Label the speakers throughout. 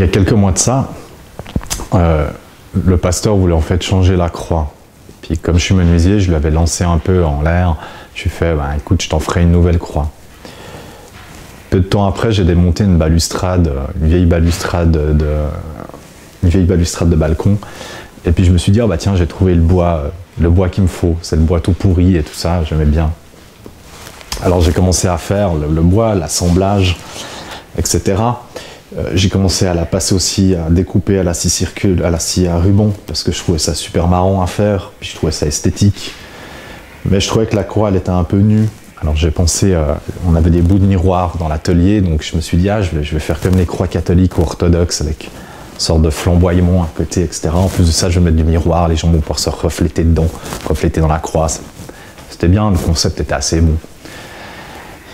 Speaker 1: il y a quelques mois de ça, le pasteur voulait en fait changer la croix. Puis comme je suis menuisier, je lui avais lancé un peu en l'air. Je lui ai fait, bah, écoute, je t'en ferai une nouvelle croix. Peu de temps après, j'ai démonté une balustrade, une vieille balustrade de balcon. Et puis je me suis dit, oh, bah tiens, j'ai trouvé le bois qu'il me faut. C'est le bois tout pourri et tout ça, j'aimais bien. Alors j'ai commencé à faire le bois, l'assemblage, etc. J'ai commencé à la passer aussi, à découper à la scie à ruban, parce que je trouvais ça super marrant à faire, puis je trouvais ça esthétique. Mais je trouvais que la croix, elle était un peu nue. Alors j'ai pensé, on avait des bouts de miroir dans l'atelier, donc je me suis dit, ah, je vais faire comme les croix catholiques ou orthodoxes, avec une sorte de flamboiement à côté, etc. En plus de ça, je vais mettre du miroir, les gens vont pouvoir se refléter dedans, refléter dans la croix. C'était bien, le concept était assez bon.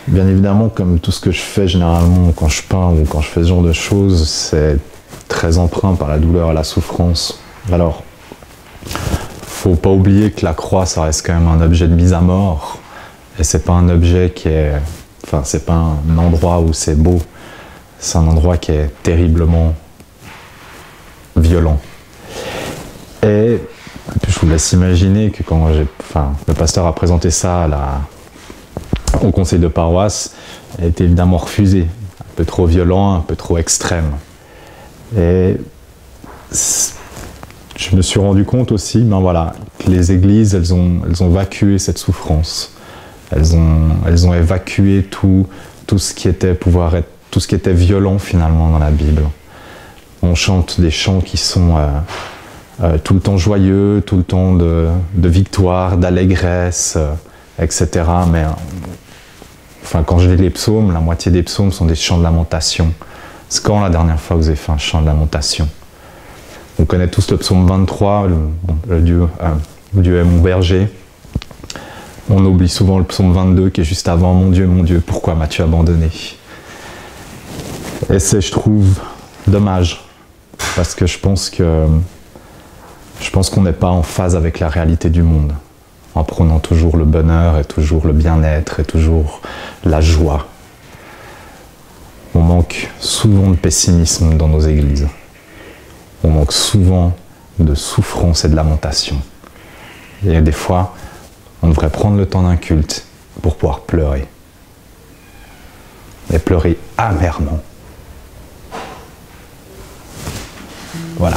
Speaker 1: Bien évidemment, comme tout ce que je fais généralement quand je peins ou quand je fais ce genre de choses, c'est très empreint par la douleur et la souffrance. Alors, faut pas oublier que la croix, ça reste quand même un objet de mise à mort. Et c'est pas un objet qui est... Enfin, c'est pas un endroit où c'est beau. C'est un endroit qui est terriblement violent. Et je vous laisse imaginer que quand le pasteur a présenté ça au conseil de paroisse, elle a été évidemment refusée. Un peu trop violent, un peu trop extrême. Et je me suis rendu compte aussi, ben voilà, que les églises, elles ont évacué cette souffrance. Elles ont évacué tout ce qui était tout ce qui était violent finalement dans la Bible. On chante des chants qui sont tout le temps joyeux, tout le temps de victoire, d'allégresse, etc. Mais enfin, quand je lis les psaumes, la moitié des psaumes sont des chants de lamentation. C'est quand la dernière fois que vous avez fait un chant de lamentation? On connaît tous le psaume 23, Dieu est mon berger. On oublie souvent le psaume 22 qui est juste avant, mon Dieu, pourquoi m'as-tu abandonné? Et c'est, je trouve, dommage, parce que je pense qu'on n'est pas en phase avec la réalité du monde, en prônant toujours le bonheur et toujours le bien-être et toujours la joie. On manque souvent de pessimisme dans nos églises. On manque souvent de souffrance et de lamentation. Et des fois, on devrait prendre le temps d'un culte pour pouvoir pleurer. Et pleurer amèrement. Voilà.